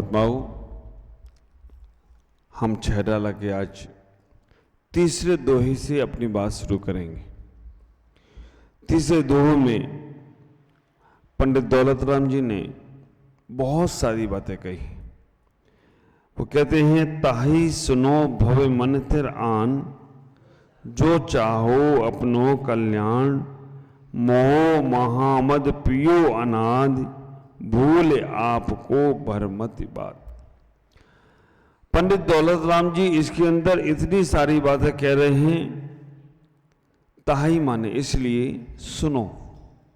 महात्माओं, हम छहराला के आज तीसरे दोहे से अपनी बात शुरू करेंगे। तीसरे दोहे में पंडित दौलत राम जी ने बहुत सारी बातें कही। वो कहते हैं, ताही सुनो भव मन थिर आन, जो चाहो अपनो कल्याण, मोह महामद पियो अनादि, भूल आपको भरमति बात। पंडित दौलत राम जी इसके अंदर इतनी सारी बातें कह रहे हैं। ताही माने इसलिए सुनो,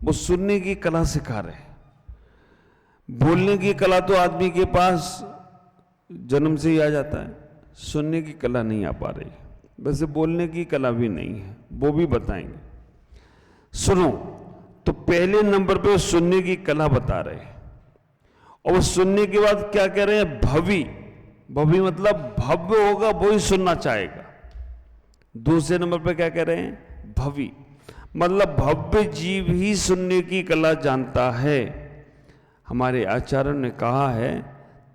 वो सुनने की कला सिखा रहे हैं। बोलने की कला तो आदमी के पास जन्म से ही आ जाता है, सुनने की कला नहीं आ पा रही। वैसे बोलने की कला भी नहीं है, वो भी बताएंगे। सुनो, तो पहले नंबर पे सुनने की कला बता रहे हैं। और वो सुनने के बाद क्या कह रहे हैं? भवि। भवि मतलब भव्य होगा वो ही सुनना चाहेगा। दूसरे नंबर पे क्या कह रहे हैं? भवि मतलब भव्य जीव ही सुनने की कला जानता है। हमारे आचार्य ने कहा है,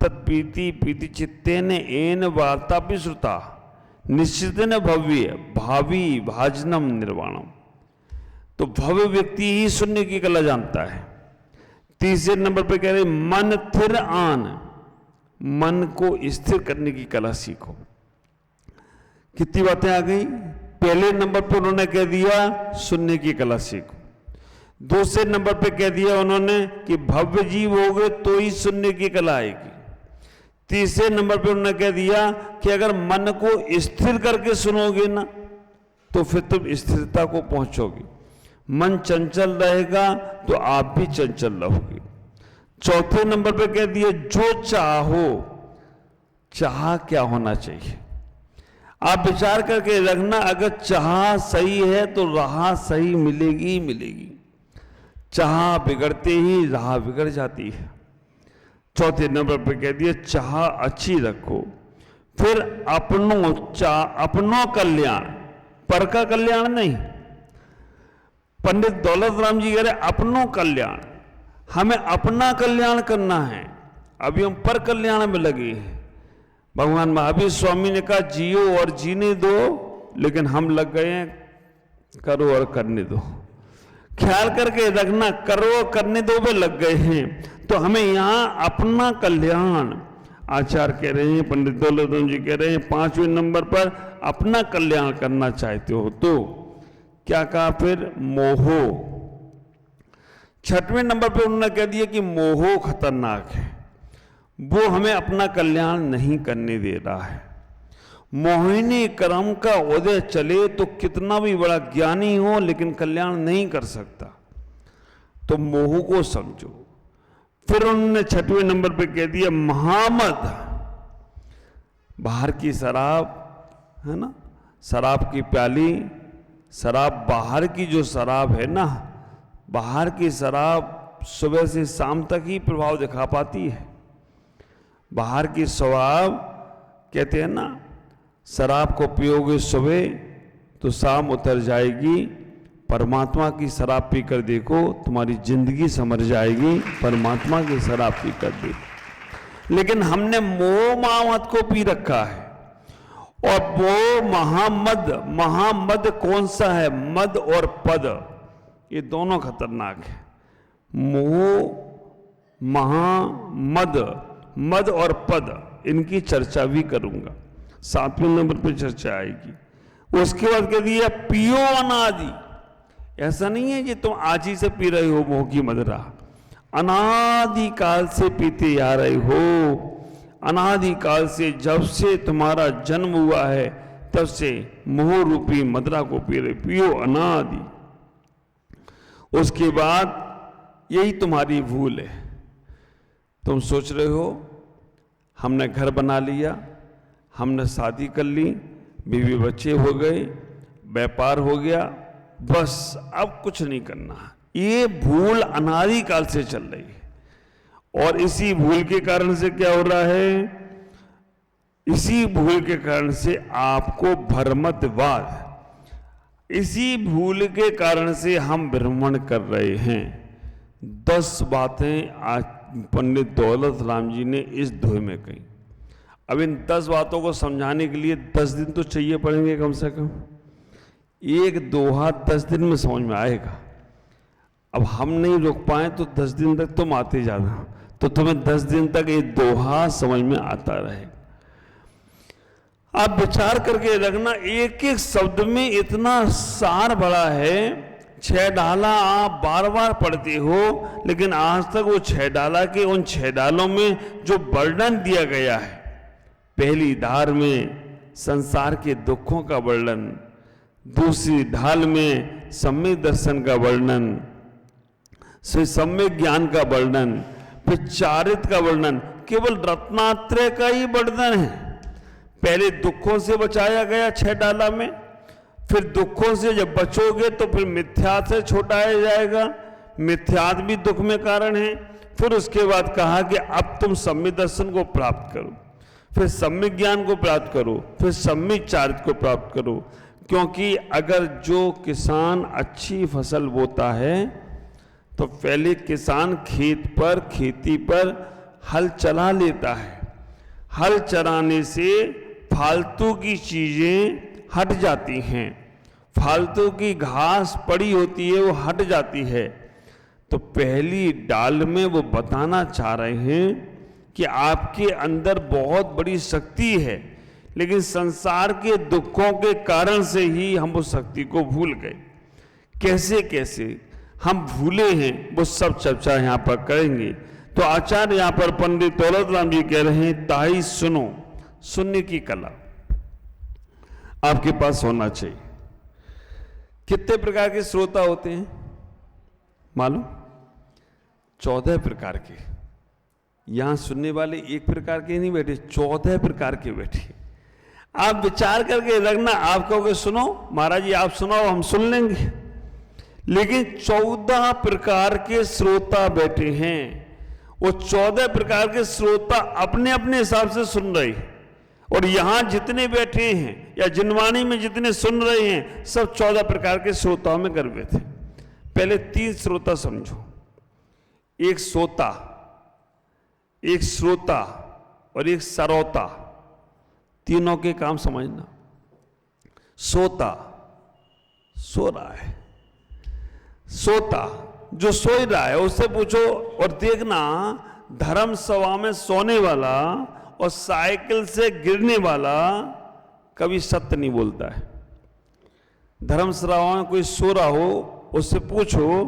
तत्पीति पीति चित्तेन एन वार्ता भी श्रुता, निश्चितेन भव्य भावी भाजनम निर्वाणम। तो भव्य व्यक्ति ही सुनने की कला जानता है। तीसरे नंबर पे कह रहे मन थिर आन, मन को स्थिर करने की कला सीखो। कितनी बातें आ गई। पहले नंबर पे उन्होंने कह दिया सुनने की कला सीखो। दूसरे नंबर पे कह दिया उन्होंने कि भव्य जीव होगे तो ही सुनने की कला आएगी। तीसरे नंबर पे उन्होंने कह दिया कि अगर मन को स्थिर करके सुनोगे ना तो फिर तुम स्थिरता को पहुंचोगे। मन चंचल रहेगा तो आप भी चंचल रहोगे। चौथे नंबर पे कह दिया, जो चाहो, चाह क्या होना चाहिए। आप विचार करके रखना, अगर चाह सही है तो राह सही मिलेगी ही मिलेगी। चाह बिगड़ते ही राह बिगड़ जाती है। चौथे नंबर पे कह दिया, चाह अच्छी रखो। फिर अपनों कल्याण, पर का कल्याण नहीं। पंडित दौलत राम जी कह रहे अपनों कल्याण, हमें अपना कल्याण करना है। अभी हम पर कल्याण में लगे हैं। भगवान महावीर स्वामी ने कहा जियो और जीने दो, लेकिन हम लग गए हैं करो और करने दो। ख्याल करके रखना, करो और करने दो पे लग गए हैं। तो हमें यहां अपना कल्याण, आचार्य कह रहे हैं, पंडित दौलत राम जी कह रहे हैं, 5वें नंबर पर अपना कल्याण करना चाहते हो तो क्या कहा? फिर मोहो। 6वें नंबर पे उन्होंने कह दिया कि मोहो खतरनाक है, वो हमें अपना कल्याण नहीं करने दे रहा है। मोहिनी कर्म का उदय चले तो कितना भी बड़ा ज्ञानी हो लेकिन कल्याण नहीं कर सकता। तो मोह को समझो। फिर उन्होंने 6वें नंबर पे कह दिया महामद। बाहर की शराब है ना, शराब की प्याली, शराब बाहर की जो शराब है ना, बाहर की शराब सुबह से शाम तक ही प्रभाव दिखा पाती है। बाहर की शराब कहते हैं ना, शराब को पियोगे सुबह तो शाम उतर जाएगी। परमात्मा की शराब पीकर देखो, तुम्हारी जिंदगी समझ जाएगी। परमात्मा की शराब पीकर देखो। लेकिन हमने मोह मामत को पी रखा है। और वो महामद, महामद कौन सा है? मद और पद, ये दोनों खतरनाक है। मोह, महामद, मद और पद, इनकी चर्चा भी करूंगा। 7वें नंबर पर चर्चा आएगी। उसके बाद कह दिया पियो अनादि। ऐसा नहीं है कि तुम आज ही से पी रहे हो मोह की मदिरा, अनादि काल से पीते आ रहे हो। अनादि काल से, जब से तुम्हारा जन्म हुआ है तब से मोह रूपी मदिरा को पी रहे, पियो अनादि। उसके बाद यही तुम्हारी भूल है। तुम सोच रहे हो हमने घर बना लिया, हमने शादी कर ली, बीवी बच्चे हो गए, व्यापार हो गया, बस अब कुछ नहीं करना। ये भूल अनादि काल से चल रही है। और इसी भूल के कारण से क्या हो रहा है? इसी भूल के कारण से आपको भ्रमतवाद, इसी भूल के कारण से हम भ्रमण कर रहे हैं। 10 बातें आज पंडित दौलत राम जी ने इस दोहे में कही। अब इन 10 बातों को समझाने के लिए 10 दिन तो चाहिए पड़ेंगे कम से कम। एक दोहा 10 दिन में समझ में आएगा। अब हम नहीं रोक पाए तो 10 दिन तक तुम आते जाना, तो तुम्हें 10 दिन तक ये दोहा समझ में आता रहेगा। आप विचार करके रखना, एक एक शब्द में इतना सार भरा है। 6 डाला आप बार बार पढ़ते हो, लेकिन आज तक वो 6 डाला के उन 6 डालों में जो वर्णन दिया गया है, पहली धार में संसार के दुखों का वर्णन, दूसरी ढाल में सम्यक दर्शन का वर्णन, सम्यक ज्ञान का वर्णन, फिर चारित्र का वर्णन, केवल रत्नात्रय का ही वर्णन है। पहले दुखों से बचाया गया 6 डाला में, फिर दुखों से जब बचोगे तो फिर मिथ्यात्व से छुटाया जाएगा, मिथ्यात्व भी दुख में कारण है। फिर उसके बाद कहा कि अब तुम सम्यक दर्शन को प्राप्त करो, फिर सम्यक ज्ञान को प्राप्त करो, फिर सम्यक चारित्र को प्राप्त करो। क्योंकि अगर जो किसान अच्छी फसल बोता है तो पहले किसान खेत पर, खेती पर हल चला लेता है। हल चलाने से फालतू की चीजें हट जाती हैं, फालतू की घास पड़ी होती है वो हट जाती है। तो पहली डाल में वो बताना चाह रहे हैं कि आपके अंदर बहुत बड़ी शक्ति है, लेकिन संसार के दुखों के कारण से ही हम उस शक्ति को भूल गए। कैसे कैसे हम भूले हैं वो सब चर्चा यहाँ पर करेंगे। तो आचार्य यहाँ पर पंडित दौलत राम जी कह रहे हैं, ताई सुनो, सुनने की कला आपके पास होना चाहिए। कितने प्रकार के श्रोता होते हैं मालूम? 14 प्रकार के। यहां सुनने वाले एक प्रकार के नहीं बैठे, 14 प्रकार के बैठे। आप विचार करके रखना, आप कहोगे सुनो महाराज जी, आप सुनाओ हम सुन लेंगे, लेकिन 14 प्रकार के श्रोता बैठे हैं। वो 14 प्रकार के श्रोता अपने अपने हिसाब से सुन रहे हैं, और यहां जितने बैठे हैं या जिनवाणी में जितने सुन रहे हैं सब 14 प्रकार के श्रोताओं में गर्भित थे। पहले 3 श्रोता समझो, एक सोता, एक श्रोता और एक सरोता। तीनों के काम समझना। सोता सो रहा है, सोता जो सो ही रहा है उससे पूछो, और देखना धर्म सभा में सोने वाला और साइकिल से गिरने वाला कभी सत्य नहीं बोलता है। धर्म सभा में कोई सो रहा हो उससे पूछो,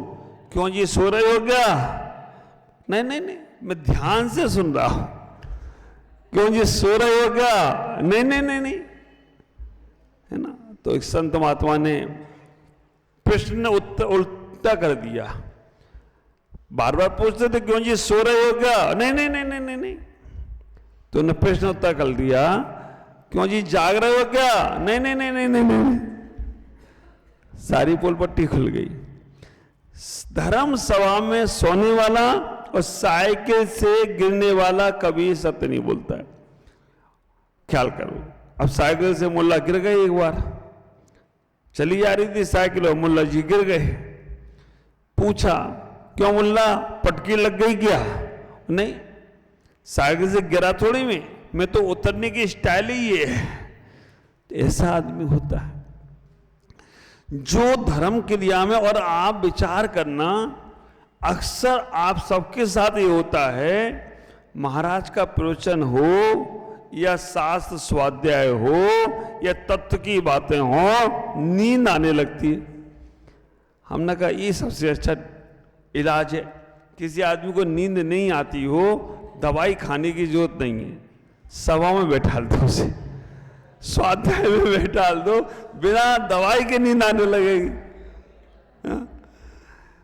क्यों जी सो रहे हो क्या? नहीं नहीं नहीं, मैं ध्यान से सुन रहा हूं। क्यों जी सो रहे हो क्या? नहीं नहीं नहीं नहीं, है ना। तो एक संत महात्मा ने प्रश्न ने उल्टा कर दिया। बार बार पूछते थे क्यों जी सो रहे हो क्या? नहीं नहीं नहीं नहीं नहीं नहीं। तो उन्हें प्रश्न उत्तर कर दिया, क्यों जी जाग रहे हो क्या? नहीं नहीं नहीं नहीं नहीं नहीं। सारी पोल पट्टी खुल गई। धर्म सभा में सोने वाला और साइकिल से गिरने वाला कभी सत्य नहीं बोलता है। ख्याल करो, अब साइकिल से मुल्ला गिर गए, एक बार चली जा रही थी साइकिल और मुल्ला जी गिर गए। पूछा, क्यों मुल्ला पटकी लग गई क्या? नहीं, साइकिल से गिरा थोड़ी मैं तो उतरने की स्टाइल ही ये है। ऐसा आदमी होता है जो धर्म क्रिया में, और आप विचार करना अक्सर आप सबके साथ ये होता है, महाराज का प्रवचन हो या शास्त्र स्वाध्याय हो या तत्व की बातें हो, नींद आने लगती है। हमने कहा ये सबसे अच्छा इलाज है। किसी आदमी को नींद नहीं आती हो, दवाई खाने की जरूरत नहीं है, सभा में बैठा दो उसे, स्वाध्याय में बैठा दो, बिना दवाई के नींद आने लगेगी। हा?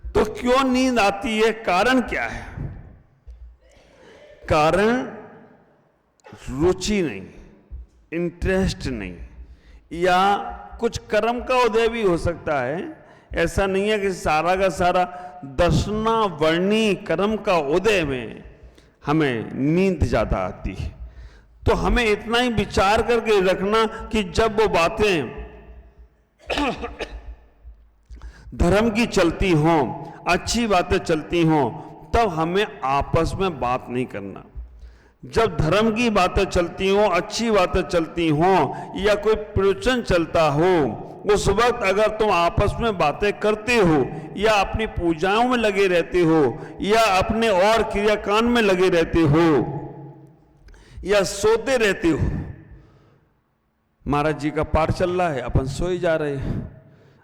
तो क्यों नींद आती है? कारण क्या है? कारण रुचि नहीं, इंटरेस्ट नहीं, या कुछ कर्म का उदय भी हो सकता है। ऐसा नहीं है कि सारा का सारा दर्शनावर्णी कर्म का उदय में हमें नींद ज्यादा आती है। तो हमें इतना ही विचार करके रखना कि जब वो बातें धर्म की चलती हों, अच्छी बातें चलती हों, तब हमें आपस में बात नहीं करना। जब धर्म की बातें चलती हों, अच्छी बातें चलती हों या कोई प्रवचन चलता हो, उस वक्त अगर तुम आपस में बातें करते हो या अपनी पूजाओं में लगे रहते हो या अपने और क्रियाकांड में लगे रहते हो या सोते रहते हो, महाराज जी का पाठ चल रहा है, अपन सोए जा रहे हैं,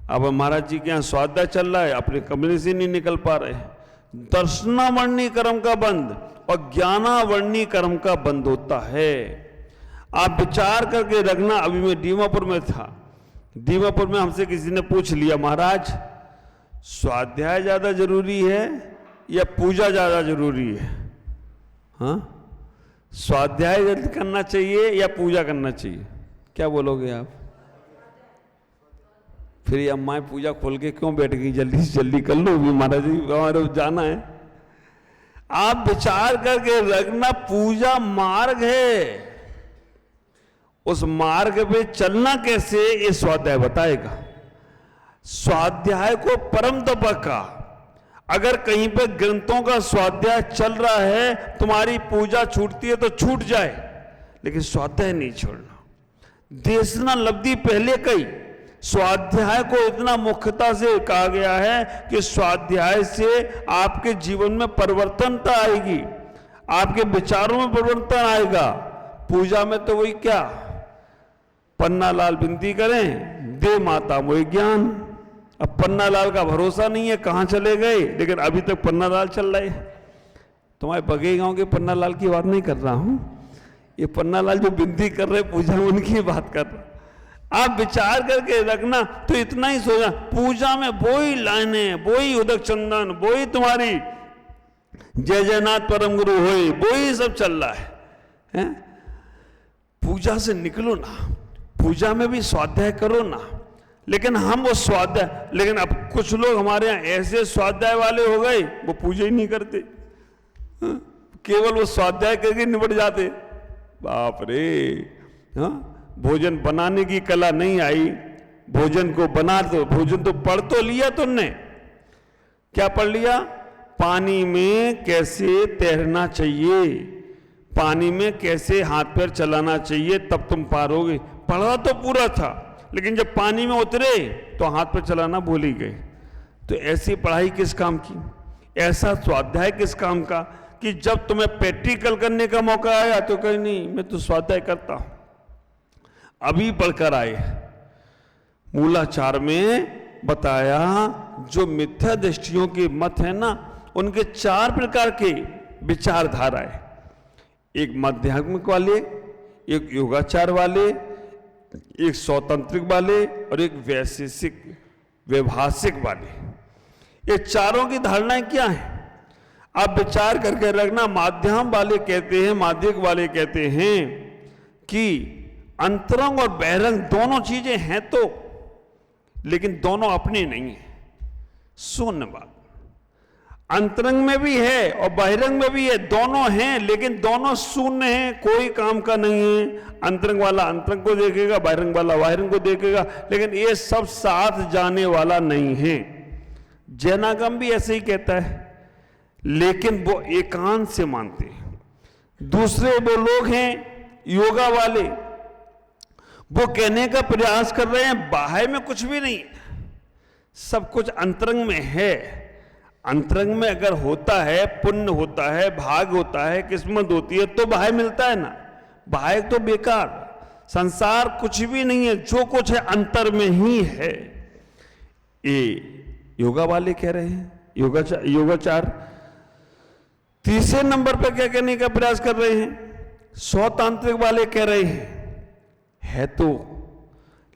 अब महाराज जी के यहाँ स्वाध्याय चल रहा है, अपने कमरे से नहीं निकल पा रहे। दर्शनावर्णी कर्म का बंद और ज्ञानावर्णी कर्म का बंद होता है। आप विचार करके रखना। अभी मैं दीमापुर में था, दीमापुर में हमसे किसी ने पूछ लिया, महाराज स्वाध्याय ज्यादा जरूरी है या पूजा ज्यादा जरूरी है? हाँ, स्वाध्याय करना चाहिए या पूजा करना चाहिए? क्या बोलोगे आप? फिर ये अम्माएं पूजा खोल के क्यों बैठ गई? जल्दी से जल्दी कर लो, भी महाराज जी हमारे जाना है। आप विचार करके रखना, पूजा मार्ग है, उस मार्ग पे चलना कैसे ये स्वाध्याय बताएगा। स्वाध्याय को परम तपका, अगर कहीं पे ग्रंथों का स्वाध्याय चल रहा है, तुम्हारी पूजा छूटती है तो छूट जाए, लेकिन स्वाध्याय नहीं छोड़ना। देशना लब्धि पहले कही, स्वाध्याय को इतना मुख्यता से कहा गया है कि स्वाध्याय से आपके जीवन में परिवर्तनता आएगी, आपके विचारों में परिवर्तन आएगा। पूजा में तो वही क्या, पन्ना लाल विनती करें, दे माता मोहि ज्ञान। अब पन्ना लाल का भरोसा नहीं है, कहां चले गए, लेकिन अभी तक पन्ना लाल चल रहे। तुम्हारे बगे गांव के पन्ना लाल की बात नहीं कर रहा हूं, ये पन्ना लाल जो विनती कर रहे पूजा में, उनकी बात कर रहा। आप विचार करके रखना। तो इतना ही सोचा, पूजा में वही लाइनें, वही उदक चंदन, वही तुम्हारी जय जयनाथ परम गुरु होए, वही सब चल रहा है? पूजा से निकलो ना, पूजा में भी स्वाध्याय करो ना। लेकिन हम वो स्वाध्याय, लेकिन अब कुछ लोग हमारे यहाँ ऐसे स्वाध्याय वाले हो गए, वो पूजा ही नहीं करते, केवल वो स्वाध्याय करके निपट जाते। बाप रे, हाँ, भोजन बनाने की कला नहीं आई, भोजन को बना दो, भोजन तो पढ़ तो लिया तुमने, क्या पढ़ लिया? पानी में कैसे तैरना चाहिए, पानी में कैसे हाथ पैर चलाना चाहिए, तब तुम पारोगे। पढ़ा तो पूरा था, लेकिन जब पानी में उतरे तो हाथ पैर चलाना भूल ही गए। तो ऐसी पढ़ाई किस काम की, ऐसा स्वाध्याय किस काम का, कि जब तुम्हें प्रैक्टिकल करने का मौका आया तो कहीं नहीं, मैं तो स्वाध्याय करता हूं। अभी पढ़कर आए, मूलाचार में बताया जो मिथ्या दृष्टियों के मत है ना, उनके 4 प्रकार के विचारधारा है। एक माध्यात्मिक वाले, एक योगाचार वाले, एक स्वतंत्रिक वाले और एक वैशेषिक व्यवहासिक वाले। ये चारों की धारणाएं क्या है, आप विचार करके रखना। माध्यम वाले कहते हैं, माध्यमिक वाले कहते हैं कि अंतरंग और बहिरंग दोनों चीजें हैं तो, लेकिन दोनों अपनी नहीं है। शून्य बात, अंतरंग में भी है और बहिरंग में भी है, दोनों हैं, लेकिन दोनों शून्य हैं, कोई काम का नहीं है। अंतरंग वाला अंतरंग को देखेगा, बहिरंग वाला बहिरंग को देखेगा, लेकिन ये सब साथ जाने वाला नहीं है। जैनागम भी ऐसे ही कहता है, लेकिन वो एकांत से मानते हैं। दूसरे वो लोग हैं योगा वाले, वो कहने का प्रयास कर रहे हैं बाहर में कुछ भी नहीं, सब कुछ अंतरंग में है। अंतरंग में अगर होता है, पुण्य होता है, भाग होता है, किस्मत होती है, तो बाहर मिलता है ना। बाहर तो बेकार, संसार कुछ भी नहीं है, जो कुछ है अंतर में ही है। ये योगा वाले कह रहे हैं, योगाचार। तीसरे नंबर पर क्या कहने का प्रयास कर रहे हैं, स्वतांत्रिक वाले कह रहे हैं है तो,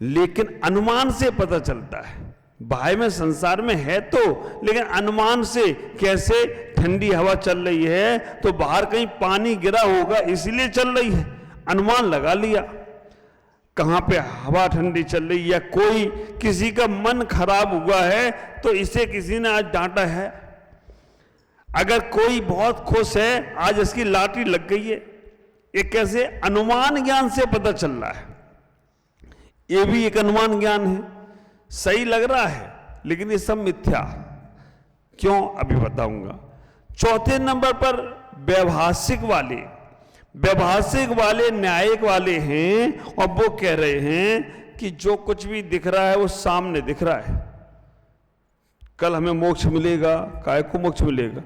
लेकिन अनुमान से पता चलता है। बाहर में संसार में है तो, लेकिन अनुमान से, कैसे ठंडी हवा चल रही है तो बाहर कहीं पानी गिरा होगा इसलिए चल रही है, अनुमान लगा लिया कहां पे हवा ठंडी चल रही, या कोई किसी का मन खराब हुआ है तो इसे किसी ने आज डांटा है। अगर कोई बहुत खुश है, आज इसकी लाठी लग गई है, ये कैसे? अनुमान ज्ञान से पता चल रहा है। ये भी एक अनुमान ज्ञान है, सही लग रहा है, लेकिन ये सब मिथ्या। क्यों? अभी बताऊंगा। चौथे नंबर पर व्यवहासिक वाले न्यायिक वाले हैं, और वो कह रहे हैं कि जो कुछ भी दिख रहा है वो सामने दिख रहा है। कल हमें मोक्ष मिलेगा, काय को मोक्ष मिलेगा?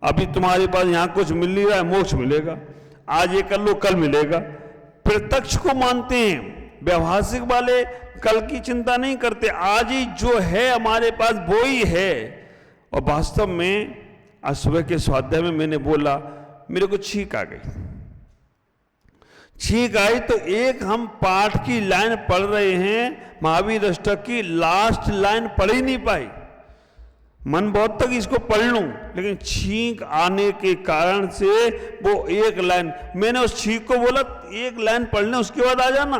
अभी तुम्हारे पास यहां कुछ मिल नहीं रहा है, मोक्ष मिलेगा, आज ये कर लो कल मिलेगा। प्रत्यक्ष को मानते हैं। व्यवहारिक वाले कल की चिंता नहीं करते, आज ही जो है हमारे पास वो ही है। और वास्तव में आज सुबह के स्वाध्याय में मैंने बोला, मेरे को छींक आ गई। छींक आई तो एक हम पाठ की लाइन पढ़ रहे हैं, महावीर अष्टक की लास्ट लाइन पढ़ ही नहीं पाई। मन बहुत तक इसको पढ़ लूं, लेकिन छींक आने के कारण से वो एक लाइन, मैंने उस छींक को बोला एक लाइन पढ़ लें उसके बाद आ जाना।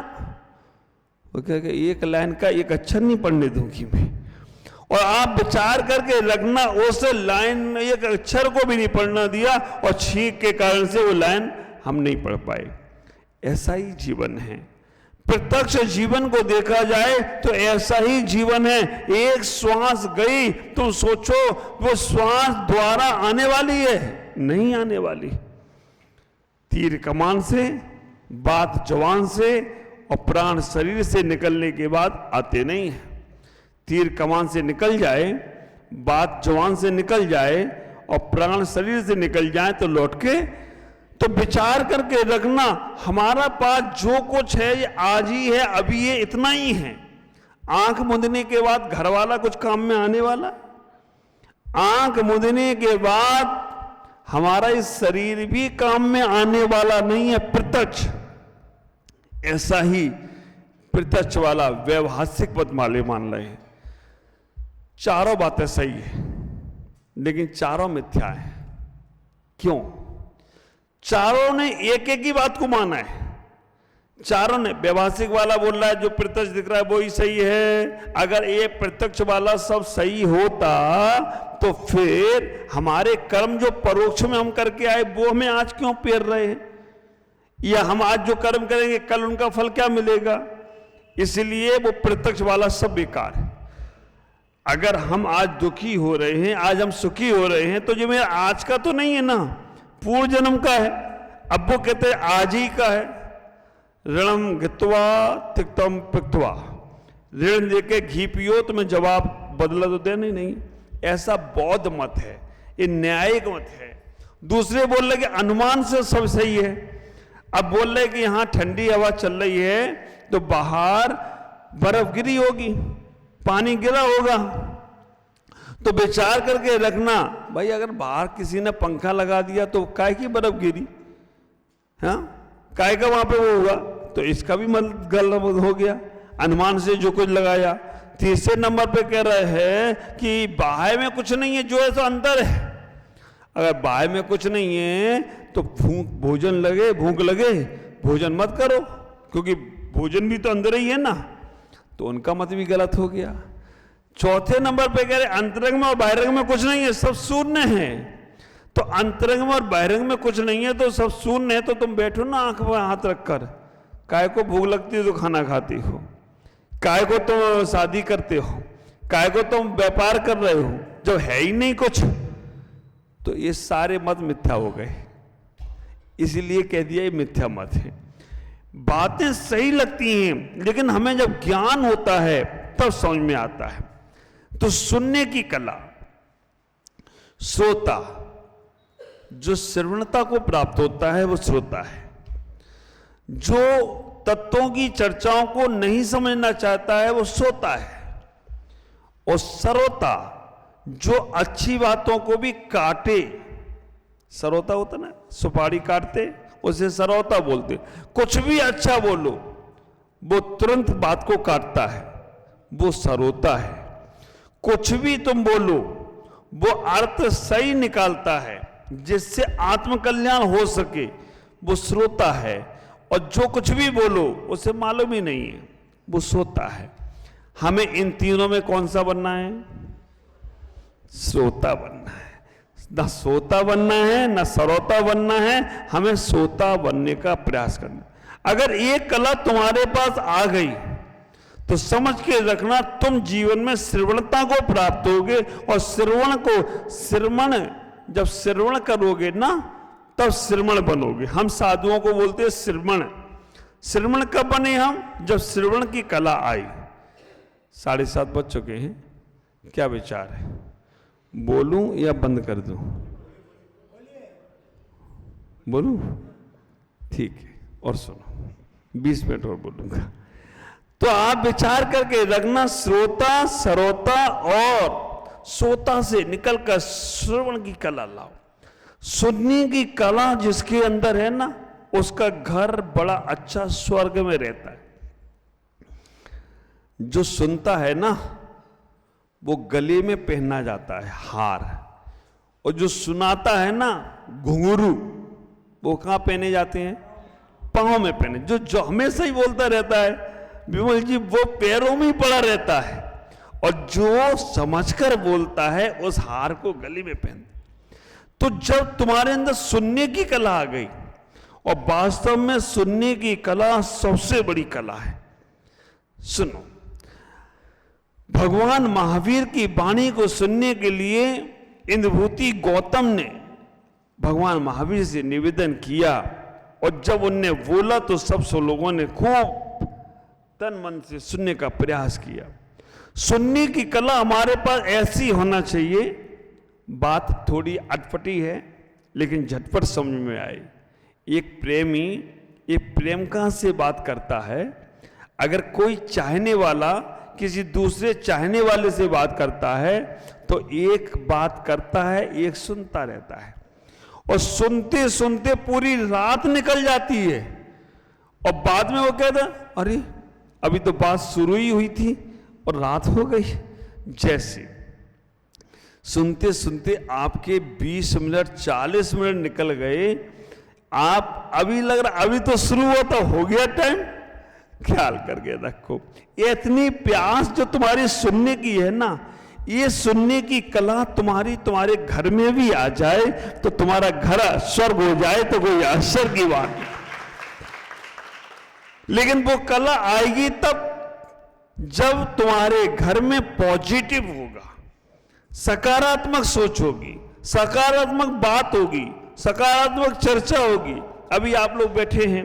वो क्या एक लाइन का एक अक्षर नहीं पढ़ने दूंगी मैं। और आप विचार करके रखना, उस लाइन एक अक्षर को भी नहीं पढ़ना दिया, और छींक के कारण से वो लाइन हम नहीं पढ़ पाए। ऐसा ही जीवन है। प्रत्यक्ष जीवन को देखा जाए तो ऐसा ही जीवन है। एक श्वास गई, तुम सोचो वो श्वास द्वारा आने वाली है? नहीं आने वाली। तीर कमान से, बात जवान से, और प्राण शरीर से निकलने के बाद आते नहीं है। तीर कमान से निकल जाए, बात जवान से निकल जाए, और प्राण शरीर से निकल जाए तो लौट के, तो विचार करके रखना, हमारा पास जो कुछ है ये आज ही है, अभी ये इतना ही है। आंख मूंदने के बाद घर वाला कुछ काम में आने वाला? आंख मूंदने के बाद हमारा इस शरीर भी काम में आने वाला नहीं है। प्रत्यक्ष ऐसा ही प्रत्यक्ष वाला व्यवहारिक पद माले मान रहे हैं। चारों बातें सही है, लेकिन चारों मिथ्या है। क्यों? चारों ने एक एक ही बात को माना है। चारों ने, व्यवहारिक वाला बोल रहा है जो प्रत्यक्ष दिख रहा है वो ही सही है। अगर ये प्रत्यक्ष वाला सब सही होता तो फिर हमारे कर्म जो परोक्ष में हम करके आए वो हमें आज क्यों पेर रहे हैं? या हम आज जो कर्म करेंगे कल उनका फल क्या मिलेगा? इसलिए वो प्रत्यक्ष वाला सब बेकार है। अगर हम आज दुखी हो रहे हैं, आज हम सुखी हो रहे हैं, तो जो मेरा आज का तो नहीं है ना, पूर्व जन्म का है। अब वो कहते हैं आज ही का है। ऋणम घित्वा तिक्तम पिक्त्वा, ऋण लेके घी पियो तो मैं जवाब बदला तो देना ही नहीं। ऐसा बौद्ध मत है, ये न्यायिक मत है। दूसरे बोल रहे कि अनुमान से सब सही है। अब बोल रहे कि यहां ठंडी हवा चल रही है तो बाहर बर्फ गिरी होगी, पानी गिरा होगा। तो विचार करके रखना, भाई अगर बाहर किसी ने पंखा लगा दिया तो काय की बर्फ गिरी? हाँ, काय का वहां पे वो होगा? तो इसका भी मतलब गलत हो गया, अनुमान से जो कुछ लगाया। तीसरे नंबर पे कह रहे हैं कि बाहर में कुछ नहीं है, जो है सो अंदर है। अगर बाहर में कुछ नहीं है तो भोजन लगे, भूख लगे, भोजन मत करो, क्योंकि भोजन भी तो अंदर ही है ना। तो उनका मत भी गलत हो गया। चौथे नंबर पे कह रहे अंतरंग में और बहिरंग में कुछ नहीं है, सब शून्य है। तो अंतरंग में और बहिरंग में कुछ नहीं है तो सब शून्य है, तो तुम बैठो ना आंख पर हाथ रखकर। काय को भूख लगती है तो खाना खाती हो, काय को तुम शादी करते हो, काय को तुम व्यापार कर रहे हो, जब है ही नहीं कुछ। तो ये सारे मत मिथ्या हो गए, इसीलिए कह दिया ये मिथ्या मत है। बातें सही लगती हैं, लेकिन हमें जब ज्ञान होता है तब समझ में आता है। तो सुनने की कला, श्रोता, जो श्रवणता को प्राप्त होता है वो श्रोता है। जो तत्वों की चर्चाओं को नहीं समझना चाहता है वो श्रोता है। और श्रोता जो अच्छी बातों को भी काटे, श्रोता होता ना, सुपारी काटते उसे श्रोता बोलते। कुछ भी अच्छा बोलो वो तुरंत बात को काटता है, वो श्रोता है। कुछ भी तुम बोलो वो अर्थ सही निकालता है जिससे आत्मकल्याण हो सके, वो श्रोता है। और जो कुछ भी बोलो उसे मालूम ही नहीं है, वो श्रोता है। हमें इन तीनों में कौन सा बनना है? श्रोता बनना है। ना श्रोता बनना है ना श्रोता बनना है, हमें श्रोता बनने का प्रयास करना। अगर एक कला तुम्हारे पास आ गई तो समझ के रखना तुम जीवन में श्रवणता को प्राप्त होगे। और श्रवण जब श्रवण करोगे ना तब श्रमण बनोगे। हम साधुओं को बोलते हैं श्रमण। श्रमण कब बने हम? जब श्रवण की कला आई। 7:30 बज चुके हैं, क्या विचार है? बोलूं या बंद कर दूं? बोलूं? ठीक है, और सुनो, 20 मिनट और बोलूंगा। तो आप विचार करके रखना, श्रोता, सरोता और सोता से निकलकर श्रवण की कला लाओ। सुनने की कला जिसके अंदर है ना, उसका घर बड़ा अच्छा स्वर्ग में रहता है। जो सुनता है ना, वो गले में पहना जाता है हार, और जो सुनाता है ना, घुंघरू, वो कहां पहने जाते हैं? पांव में पहने। जो हमेशा ही बोलता रहता है विमल जी, वो पैरों में ही पड़ा रहता है, और जो समझकर बोलता है उस हार को गले में पहनते। तो जब तुम्हारे अंदर सुनने की कला आ गई, और वास्तव में सुनने की कला सबसे बड़ी कला है। सुनो, भगवान महावीर की वाणी को सुनने के लिए इंद्रभूति गौतम ने भगवान महावीर से निवेदन किया, और जब उनने बोला तो सब लोगों ने खूब तन मन से सुनने का प्रयास किया। सुनने की कला हमारे पास ऐसी होना चाहिए। बात थोड़ी अटपटी है, लेकिन झटपट समझ में आए। एक प्रेमी एक प्रेमिका से बात करता है। अगर कोई चाहने वाला किसी दूसरे चाहने वाले से बात करता है, तो एक बात करता है, एक सुनता रहता है, और सुनते सुनते पूरी रात निकल जाती है, और बाद में वो कहता, अरे अभी तो बात शुरू ही हुई थी और रात हो गई। जैसे सुनते सुनते आपके 20 मिनट 40 मिनट निकल गए, आप अभी लग रहा अभी तो शुरू हुआ तो हो गया टाइम। ख्याल करके रखो, इतनी प्यास जो तुम्हारी सुनने की है ना, ये सुनने की कला तुम्हारे घर में भी आ जाए तो तुम्हारा घर स्वर्ग हो जाए तो कोई आश्चर्य की बात नहीं। लेकिन वो कला आएगी तब जब तुम्हारे घर में पॉजिटिव होगा, सकारात्मक सोच होगी, सकारात्मक बात होगी, सकारात्मक चर्चा होगी। अभी आप लोग बैठे हैं,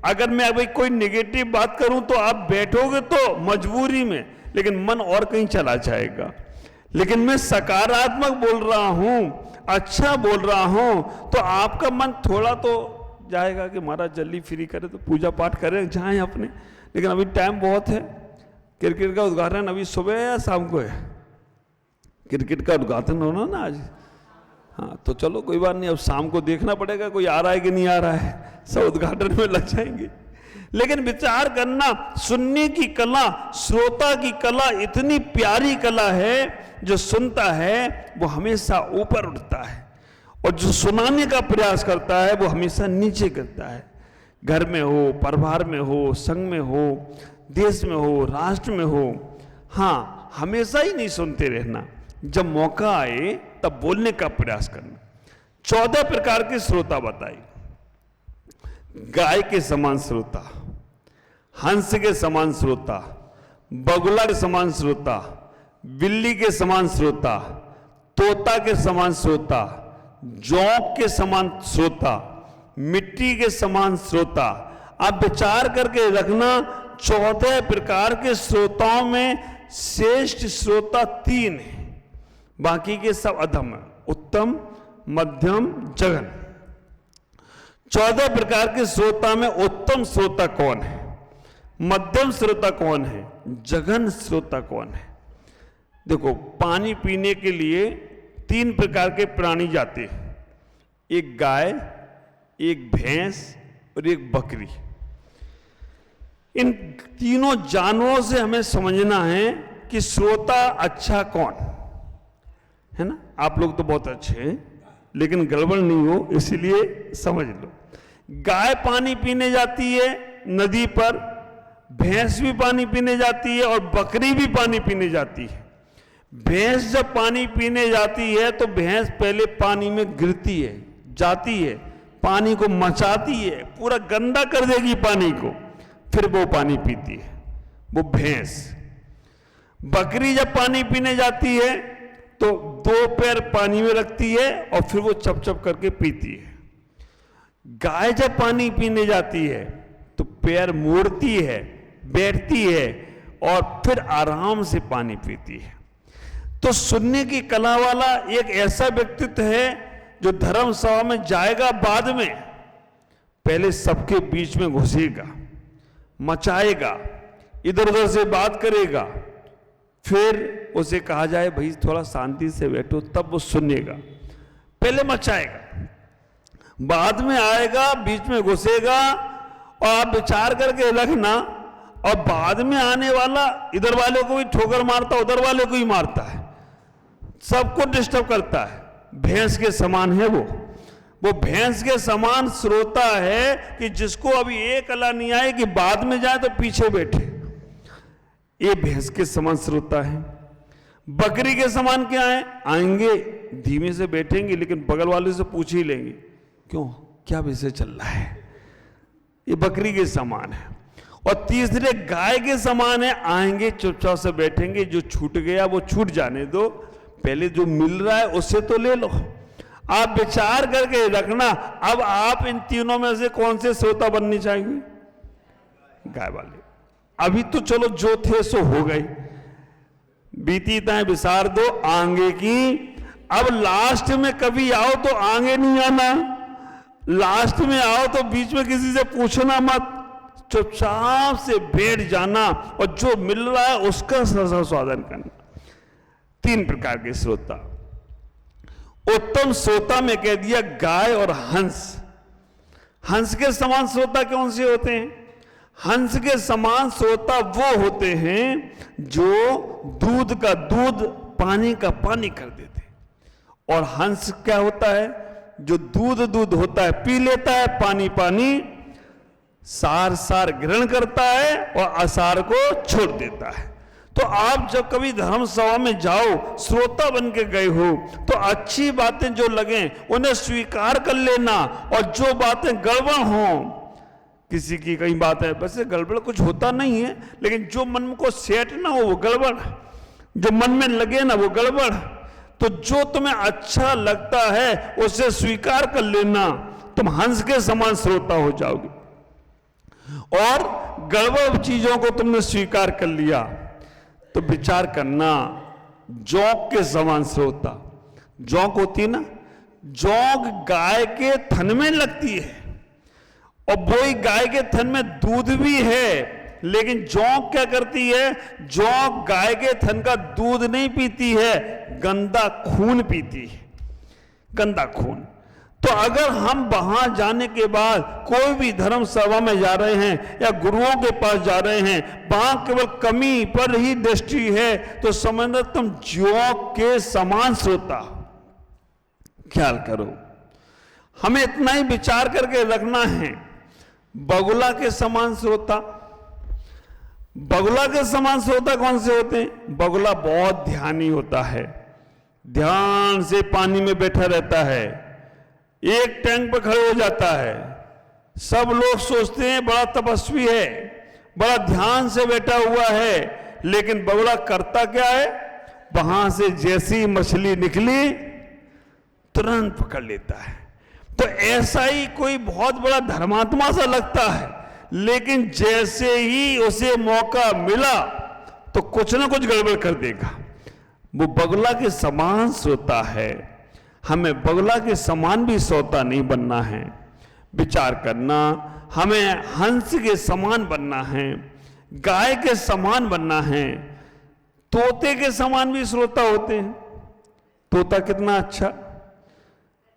अगर मैं अभी कोई नेगेटिव बात करूं तो आप बैठोगे तो मजबूरी में, लेकिन मन और कहीं चला जाएगा। लेकिन मैं सकारात्मक बोल रहा हूं, अच्छा बोल रहा हूं, तो आपका मन थोड़ा तो जाएगा कि महाराज जल्दी फ्री करे तो पूजा पाठ करें, जाएं अपने। लेकिन अभी टाइम बहुत है। क्रिकेट का उद्घाटन अभी सुबह है या शाम को है? क्रिकेट का उद्घाटन होना ना आज। हाँ, तो चलो कोई बात नहीं, अब शाम को देखना पड़ेगा कोई आ रहा है कि नहीं आ रहा है, सब उद्घाटन में लग जाएंगे। लेकिन विचार करना, सुनने की कला, श्रोता की कला इतनी प्यारी कला है, जो सुनता है वो हमेशा ऊपर उठता है, और जो सुनाने का प्रयास करता है वो हमेशा नीचे गिरता है। घर में हो, परिवार में हो, संघ में हो, देश में हो, राष्ट्र में हो, हाँ, हमेशा ही नहीं सुनते रहना। जब मौका आए तब बोलने का प्रयास करना। 14 प्रकार के श्रोता बताई। गाय के समान श्रोता, हंस के समान श्रोता, बगुला के समान श्रोता, बिल्ली के समान श्रोता, तोता के समान श्रोता, जौंक के समान श्रोता, मिट्टी के समान श्रोता। आप विचार करके रखना, 14 प्रकार के श्रोताओं में श्रेष्ठ श्रोता 3 है, बाकी के सब अधम है, उत्तम, मध्यम, जघन। 14 प्रकार के श्रोता में उत्तम श्रोता कौन है, मध्यम श्रोता कौन है, जघन श्रोता कौन है? देखो, पानी पीने के लिए 3 प्रकार के प्राणी जाते हैं, एक गाय, एक भैंस और एक बकरी। इन तीनों जानवरों से हमें समझना है कि श्रोता अच्छा कौन है ना। आप लोग तो बहुत अच्छे हैं, लेकिन गड़बड़ नहीं हो इसलिए समझ लो। गाय पानी पीने जाती है नदी पर, भैंस भी पानी पीने जाती है और बकरी भी पानी पीने जाती है। भैंस जब पानी पीने जाती है तो भैंस पहले पानी में गिरती है, जाती है, पानी को मचाती है, पूरा गंदा कर देगी पानी को, फिर वो पानी पीती है, वो भैंस। बकरी जब पानी पीने जाती है तो 2 पैर पानी में रखती है और फिर वो चप चप करके पीती है। गाय जब पानी पीने जाती है तो पैर मोड़ती है, बैठती है और फिर आराम से पानी पीती है। तो सुनने की कला वाला एक ऐसा व्यक्तित्व है जो धर्म सभा में जाएगा, बाद में पहले सबके बीच में घुसेगा, मचाएगा, इधर उधर से बात करेगा, फिर उसे कहा जाए भाई थोड़ा शांति से बैठो, तब वो सुनेगा। पहले मचाएगा, बाद में आएगा, बीच में घुसेगा और आप विचार करके रखना। और बाद में आने वाला इधर वाले को भी ठोकर मारता, उधर वाले को ही मारता है, सबको डिस्टर्ब करता है। भैंस के समान है वो भैंस के समान श्रोता है कि जिसको अभी एक कला नहीं आए कि बाद में जाए तो पीछे बैठे, ये भैंस के समान श्रोता है। बकरी के समान क्या है? आएंगे, धीमे से बैठेंगे, लेकिन बगल वाले से पूछ ही लेंगे क्यों, क्या विषय चल रहा है। ये बकरी के समान है। और तीसरे गाय के समान है, आएंगे चुपचाप से बैठेंगे, जो छूट गया वो छूट जाने दो, पहले जो मिल रहा है उससे तो ले लो। आप विचार करके रखना, अब आप इन तीनों में से कौन से श्रोता बननी चाहिए? गाय वाले। अभी तो चलो जो थे सो हो गए, बीती ताएं विसार दो आगे की। अब लास्ट में कभी आओ तो आगे नहीं आना, लास्ट में आओ तो बीच में किसी से पूछना मत, चुपचाप से बैठ जाना और जो मिल रहा है उसका स्वादन करना। 3 प्रकार के श्रोता। उत्तम श्रोता में कह दिया गाय और हंस। हंस के समान श्रोता कौन से होते हैं? हंस के समान श्रोता वो होते हैं जो दूध का दूध, पानी का पानी कर देते। और हंस क्या होता है? जो दूध दूध होता है पी लेता है, पानी पानी सार सार ग्रहण करता है और असार को छोड़ देता है। तो आप जब कभी धर्म सभा में जाओ, श्रोता बन के गए हो, तो अच्छी बातें जो लगे उन्हें स्वीकार कर लेना, और जो बातें गड़बड़ हों, किसी की कई बात है वैसे गड़बड़ कुछ होता नहीं है, लेकिन जो मन को सेट ना हो वो गड़बड़, जो मन में लगे ना वो गड़बड़। तो जो तुम्हें अच्छा लगता है उसे स्वीकार कर लेना, तुम हंस के समान श्रोता हो जाओगे। और गड़बड़ चीजों को तुमने स्वीकार कर लिया तो विचार करना, जौक के समान श्रोता। जौक होती है ना, जौक गाय के थन में लगती है और वही गाय के थन में दूध भी है, लेकिन जौक क्या करती है? जौक गाय के थन का दूध नहीं पीती है, गंदा खून पीती है, गंदा खून। तो अगर हम वहां जाने के बाद कोई भी धर्म सभा में जा रहे हैं या गुरुओं के पास जा रहे हैं, वहां केवल कमी पर ही दृष्टि है, तो समझना तुम जौक के समान श्रोता। ख्याल करो, हमें इतना ही विचार करके रखना है। बगुला के समान श्रोता। बगुला के समान श्रोता कौन से होते हैं? बगुला बहुत ध्यानी होता है, ध्यान से पानी में बैठा रहता है, एक टैंक पर खड़े हो जाता है, सब लोग सोचते हैं बड़ा तपस्वी है, बड़ा ध्यान से बैठा हुआ है, लेकिन बगुला करता क्या है? वहां से जैसी मछली निकली तुरंत पकड़ लेता है। तो ऐसा ही कोई बहुत बड़ा धर्मात्मा सा लगता है, लेकिन जैसे ही उसे मौका मिला तो कुछ ना कुछ गड़बड़ कर देगा। वो बगुला के समान श्रोता है। हमें बगुला के समान भी श्रोता नहीं बनना है। विचार करना, हमें हंस के समान बनना है, गाय के समान बनना है, तोते के समान भी श्रोता होते हैं। तोता कितना अच्छा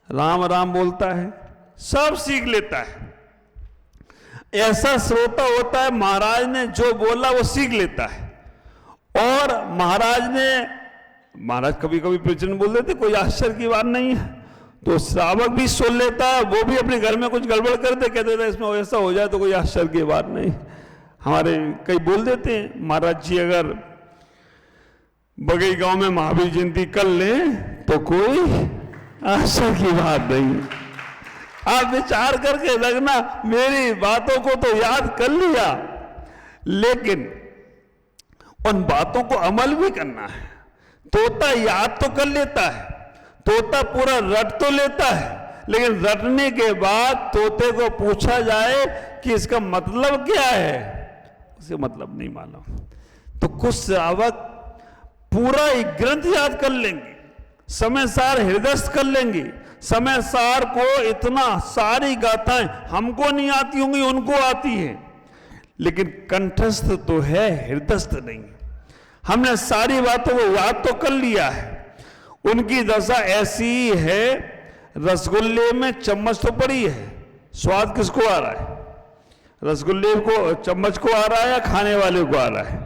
राम राम बोलता है, सब सीख लेता है। ऐसा श्रोता होता है, महाराज ने जो बोला वो सीख लेता है। और महाराज कभी कभी प्रवचन बोल देते, कोई आश्चर्य की बात नहीं है, तो श्रावक भी सुन लेता है, वो भी अपने घर में कुछ गड़बड़ करते, कहते थे इसमें ऐसा हो जाए तो कोई आश्चर्य की बात नहीं। हमारे कई बोल देते हैं, महाराज जी अगर बगई गांव में महावीर जयंती कर लें तो कोई आश्चर्य की बात नहीं। आप विचार करके रखना, मेरी बातों को तो याद कर लिया, लेकिन उन बातों को अमल भी करना है, तोता याद तो कर लेता है, तोता पूरा रट तो लेता है, लेकिन रटने के बाद तोते को पूछा जाए कि इसका मतलब क्या है, उसे मतलब नहीं मालूम। तो कुछ श्रावक पूरा एक ग्रंथ याद कर लेंगे, समय सार हृदयस्थ कर लेंगे, समय सार को इतना सारी गाथाएं हमको नहीं आती होंगी, उनको आती है, लेकिन कंठस्थ तो है, हृदयस्थ नहीं। हमने सारी बातों को याद तो कर लिया है। उनकी दशा ऐसी है, रसगुल्ले में चम्मच तो पड़ी है, स्वाद किसको आ रहा है? रसगुल्ले को चम्मच को आ रहा है या खाने वाले को आ रहा है?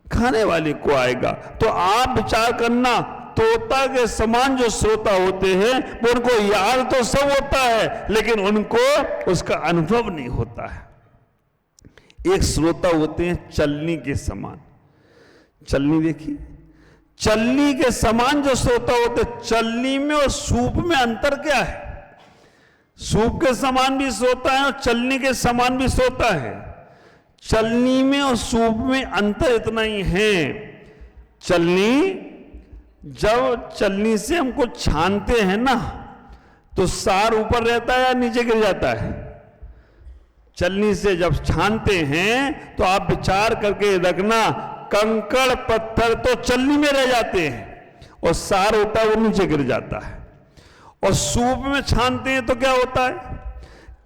खाने वाले को आएगा। तो आप विचार करना, तोता के समान जो श्रोता होते हैं वो उनको याद तो सब होता है, लेकिन उनको उसका अनुभव नहीं होता है। एक श्रोता होते हैं चलनी के समान। चलनी देखी, चलनी के समान जो श्रोता होते, चलनी में और सूप में अंतर क्या है? सूप के समान भी श्रोता है और चलनी के समान भी श्रोता है। चलनी में और सूप में अंतर इतना ही है, चलनी, जब चलनी से हमको छानते हैं ना, तो सार ऊपर रहता है या नीचे गिर जाता है? चलनी से जब छानते हैं तो आप विचार करके रखना, कंकड़ पत्थर तो चलनी में रह जाते हैं और सार होता है वो नीचे गिर जाता है। और सूप में छानते हैं तो क्या होता है?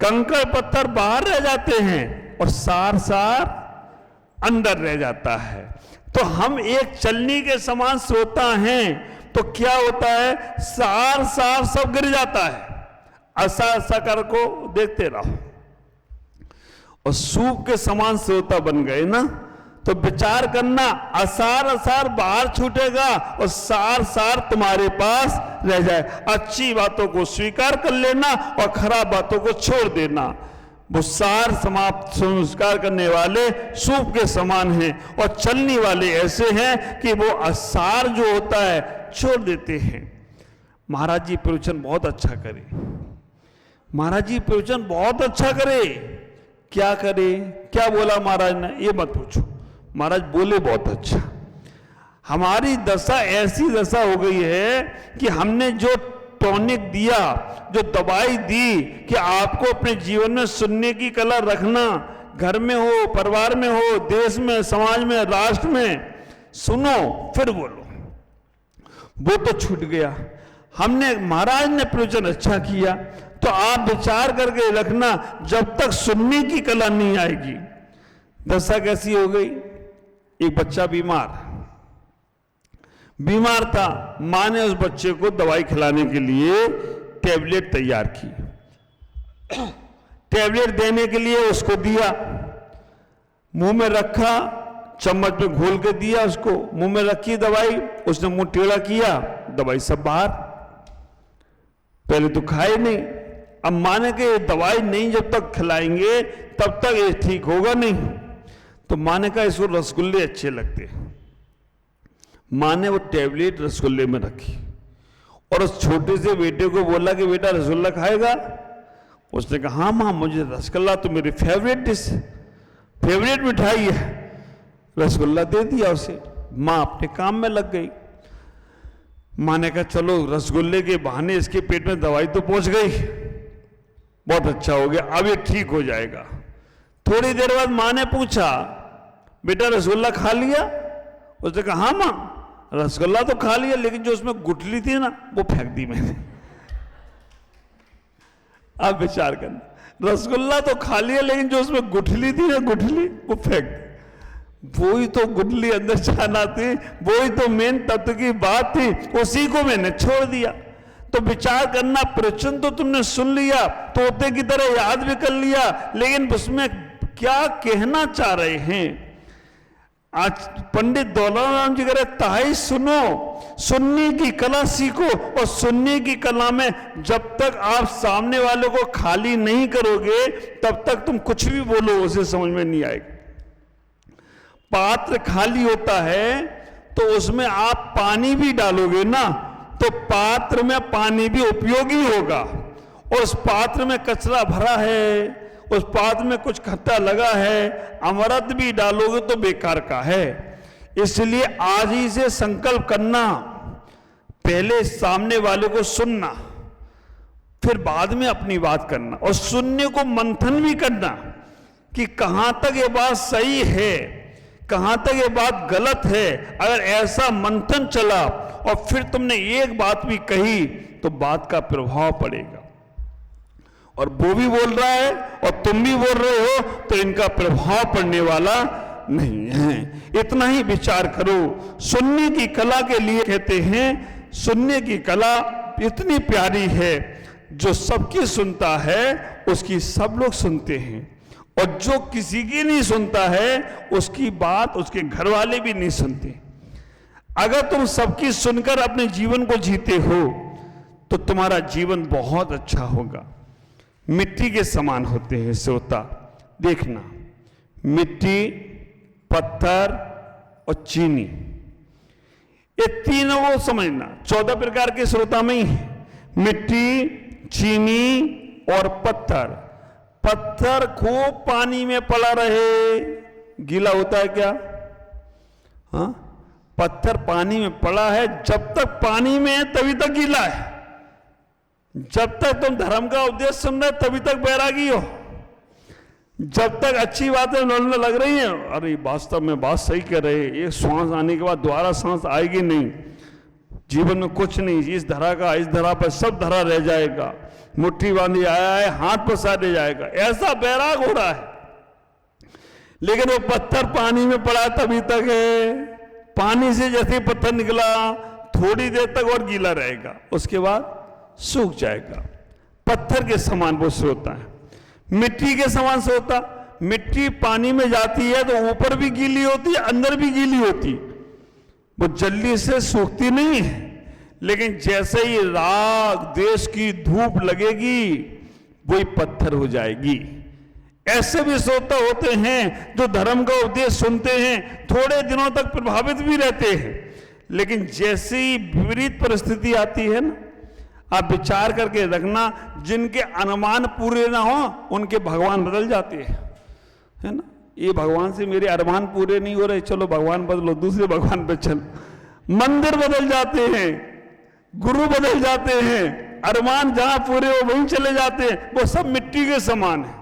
कंकड़ पत्थर बाहर रह जाते हैं और सार अंदर रह जाता है। तो हम एक चलनी के समान श्रोता हैं, तो क्या होता है? सार सब गिर जाता है, असार साकार को देखते रहो। और सूप के समान श्रोता बन गए ना, तो विचार करना, असार बाहर छूटेगा और सार तुम्हारे पास रह जाए। अच्छी बातों को स्वीकार कर लेना और खराब बातों को छोड़ देना। वो सार समाप्त संस्कार करने वाले सूप के समान हैं और चलनी वाले ऐसे हैं कि वो असार जो होता है छोड़ देते हैं। महाराज जी प्रवचन बहुत अच्छा करे, महाराज जी प्रवचन बहुत अच्छा करे। क्या करे, क्या बोला महाराज ने, ये मत पूछो, महाराज बोले बहुत अच्छा। हमारी दशा ऐसी दशा हो गई है कि हमने जो टॉनिक दिया, जो दवाई दी कि आपको अपने जीवन में सुनने की कला रखना, घर में हो, परिवार में हो, देश में, समाज में, राष्ट्र में, सुनो फिर बोलो, वो तो छूट गया। हमने, महाराज ने प्रवचन अच्छा किया, तो आप विचार करके रखना, जब तक सुनने की कला नहीं आएगी। दशा कैसी हो गई? एक बच्चा बीमार था, मां ने उस बच्चे को दवाई खिलाने के लिए टैबलेट तैयार की। टैबलेट देने के लिए उसको दिया, मुंह में रखा, चम्मच में घोल के दिया उसको, मुंह में रखी दवाई, उसने मुंह टेढ़ा किया, दवाई सब बाहर। पहले तो खाए नहीं, अब मां ने कि दवाई नहीं जब तक खिलाएंगे तब तक ये ठीक होगा नहीं। तो मां ने कहा इसको रसगुल्ले अच्छे लगते हैं। मां ने वो टैबलेट रसगुल्ले में रखी और उस छोटे से बेटे को बोला कि बेटा रसगुल्ला खाएगा? उसने कहा हाँ मां, मुझे रसगुल्ला तो मेरी फेवरेट डिश, फेवरेट मिठाई है। रसगुल्ला दे दिया उसे, मां अपने काम में लग गई। मां ने कहा चलो रसगुल्ले के बहाने इसके पेट में दवाई तो पहुंच गई, बहुत अच्छा हो गया, अब ये ठीक हो जाएगा। थोड़ी देर बाद मां ने पूछा बेटा रसगुल्ला खा लिया? उसने कहा हाँ मां, रसगुल्ला तो खा लिया, लेकिन जो उसमें गुठली थी ना वो फेंक दी मैंने। आप विचार करना, रसगुल्ला तो खा लिया लेकिन जो उसमें गुठली थी ना, गुठली वो फेंक, वो ही तो गुठली अंदर जाना थी, वो ही तो मेन तत्व की बात थी, उसी को मैंने छोड़ दिया। तो विचार करना, प्रवचन तो तुमने सुन लिया, तोते की तरह याद भी कर लिया, लेकिन उसमें क्या कहना चाह रहे हैं? आज पंडित दौलत राम जी कह रहे ताई सुनो, सुनने की कला सीखो, और सुनने की कला में जब तक आप सामने वाले को खाली नहीं करोगे तब तक तुम कुछ भी बोलो उसे समझ में नहीं आएगा। पात्र खाली होता है तो उसमें आप पानी भी डालोगे ना, तो पात्र में पानी भी उपयोगी होगा। और उस पात्र में कचरा भरा है, उस पात्र में कुछ खट्टा लगा है, अमृत भी डालोगे तो बेकार का है। इसलिए आज ही से संकल्प करना, पहले सामने वाले को सुनना, फिर बाद में अपनी बात करना, और सुनने को मंथन भी करना कि कहां तक ये बात सही है, कहां तक ये बात गलत है। अगर ऐसा मंथन चला और फिर तुमने एक बात भी कही तो बात का प्रभाव पड़ेगा, और वो भी बोल रहा है और तुम भी बोल रहे हो, तो इनका प्रभाव पड़ने वाला नहीं है। इतना ही विचार करो। सुनने की कला के लिए कहते हैं, सुनने की कला इतनी प्यारी है, जो सबकी सुनता है उसकी सब लोग सुनते हैं, और जो किसी की नहीं सुनता है उसकी बात उसके घर वाले भी नहीं सुनते। अगर तुम सबकी सुनकर अपने जीवन को जीते हो तो तुम्हारा जीवन बहुत अच्छा होगा। मिट्टी के समान होते हैं श्रोता, देखना, मिट्टी, पत्थर और चीनी, ये तीनों को समझना। 14 प्रकार के श्रोता में ही है, मिट्टी, चीनी और पत्थर। पत्थर खूब पानी में पड़ा रहे, गीला होता है क्या? हाँ, पत्थर पानी में पड़ा है, जब तक पानी में है तभी तक गीला है। जब तक तुम धर्म का उपदेश सुन रहे तभी तक बैरागी हो, जब तक अच्छी बातें बोलने लग रही हैं, अरे वास्तव में बात सही कर रहे, एक श्वास आने के बाद दोबारा सांस आएगी नहीं, जीवन में कुछ नहीं, इस धरा का इस धरा पर सब धरा रह जाएगा, मुट्ठी बांधी आया है हाथ पसार ले जाएगा, ऐसा बैराग हो रहा है। लेकिन वो पत्थर पानी में पड़ा तभी तक है, पानी से जैसे पत्थर निकला थोड़ी देर तक और गीला रहेगा, उसके बाद सूख जाएगा। पत्थर के समान वो श्रोता है। मिट्टी के समान श्रोता, मिट्टी पानी में जाती है तो ऊपर भी गीली होती है, अंदर भी गीली होती, वो जल्दी से सूखती नहीं है। लेकिन जैसे ही राग देश की धूप लगेगी वही पत्थर हो जाएगी। ऐसे भी श्रोता होते हैं जो धर्म का उपदेश सुनते हैं, थोड़े दिनों तक प्रभावित भी रहते हैं, लेकिन जैसे ही विपरीत परिस्थिति आती है ना, आप विचार करके रखना, जिनके अनुमान पूरे ना हो उनके भगवान बदल जाते हैं, है ना। ये भगवान से मेरे अनुमान पूरे नहीं हो रहे, चलो भगवान बदलो, दूसरे भगवान पे चलो। मंदिर बदल जाते हैं, गुरु बदल जाते हैं, अनुमान जहां पूरे हो वहीं चले जाते हैं, वो सब मिट्टी के समान है।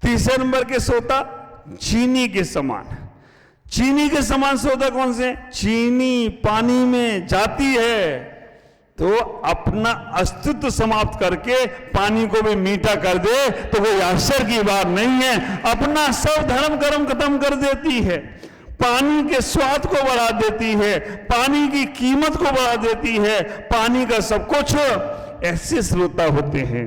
तीसरे नंबर के श्रोता चीनी के समान। चीनी के समान श्रोता कौन से? चीनी पानी में जाती है तो अपना अस्तित्व समाप्त करके पानी को भी मीठा कर दे तो कोई आश्चर्य की बात नहीं है। अपना सब धर्म कर्म खत्म कर देती है, पानी के स्वाद को बढ़ा देती है, पानी की कीमत को बढ़ा देती है, पानी का सब कुछ। ऐसे श्रोता होते हैं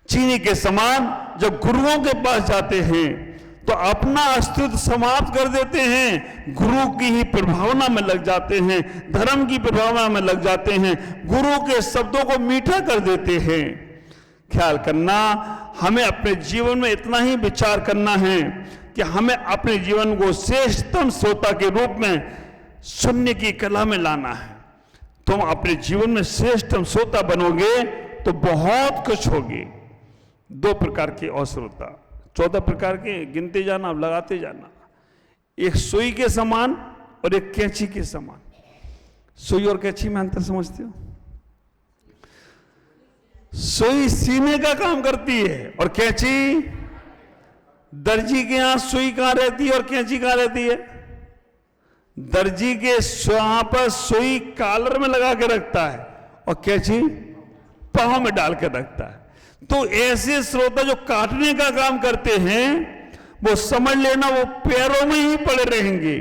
चीनी के समान। जब गुरुओं के पास जाते हैं तो अपना अस्तित्व समाप्त कर देते हैं, गुरु की ही प्रभावना में लग जाते हैं, धर्म की प्रभावना में लग जाते हैं, गुरु के शब्दों को मीठा कर देते हैं। ख्याल करना, हमें अपने जीवन में इतना ही विचार करना है कि हमें अपने जीवन को श्रेष्ठतम श्रोता के रूप में सुनने की कला में लाना है। तुम अपने जीवन में श्रेष्ठतम श्रोता बनोगे तो बहुत कुछ होगी। 2 प्रकार के और श्रोता, 14 प्रकार के गिनते जाना, अब लगाते जाना। एक सुई के समान और एक कैंची के समान। सुई और कैंची में अंतर समझते हो? सुई सीने का काम करती है और कैंची, दर्जी के यहां सुई कहां रहती है और कैंची कहां रहती है? दर्जी के यहां पर सुई कॉलर में लगा के रखता है और कैंची पांव में डाल के रखता है। तो ऐसे श्रोता जो काटने का काम करते हैं वो समझ लेना वो पैरों में ही पड़े रहेंगे,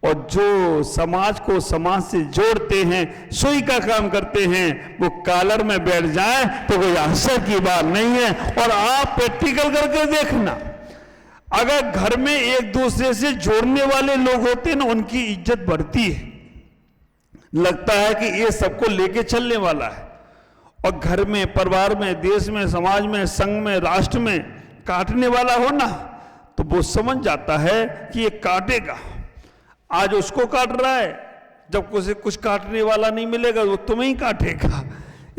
और जो समाज को समाज से जोड़ते हैं, सुई का काम करते हैं, वो कॉलर में बैठ जाए तो कोई आश्चर्य की बात नहीं है। और आप प्रैक्टिकल करके देखना, अगर घर में एक दूसरे से जोड़ने वाले लोग होते हैं ना, उनकी इज्जत बढ़ती है, लगता है कि ये सबको लेके चलने वाला है। और घर में, परिवार में, देश में, समाज में, संघ में, राष्ट्र में काटने वाला हो ना, तो वो समझ जाता है कि ये काटेगा। आज उसको काट रहा है, जब कुछ काटने वाला नहीं मिलेगा वो तुम्हें ही काटेगा।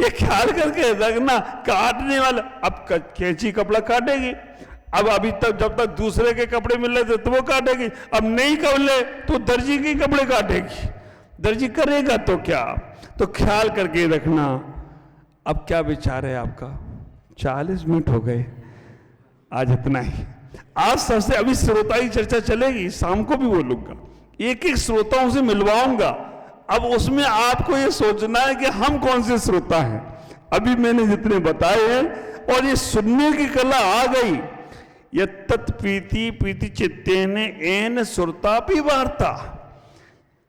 ये ख्याल करके रखना, काटने वाला, अब कैंची कपड़ा काटेगी, अब अभी तक जब तक दूसरे के कपड़े मिल रहे थे तो वो काटेगी, अब नहीं कर ले तो दर्जी के कपड़े काटेगी। दर्जी करेगा तो क्या? तो ख्याल करके रखना। अब क्या विचार है आपका? 40 मिनट हो गए, आज इतना ही। आज सबसे अभी श्रोताई चर्चा चलेगी, शाम को भी बोलूंगा, एक एक श्रोताओं से मिलवाऊंगा। अब उसमें आपको ये सोचना है कि हम कौन से श्रोता हैं। अभी मैंने जितने बताए हैं और ये सुनने की कला आ गई। ये तत्प्रीति प्रीति चित्तेन एन सुरतापि वार्ता,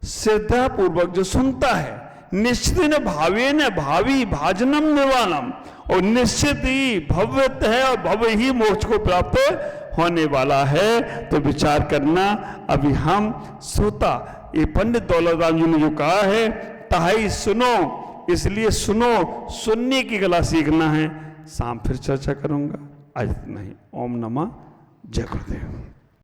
श्रद्धा पूर्वक जो सुनता है, निश्चित भावेन भावी भाजनम निर्वाणम, और निश्चित ही भव्यत है और भव्य ही मोक्ष को प्राप्त होने वाला है। तो विचार करना। अभी हम श्रोता, ये पंडित दौलत राम जी ने जो कहा है, ताई सुनो, इसलिए सुनो, सुनने की कला सीखना है। शाम फिर चर्चा करूंगा, आज इतना ही। ओम नमः जय गुरुदेव।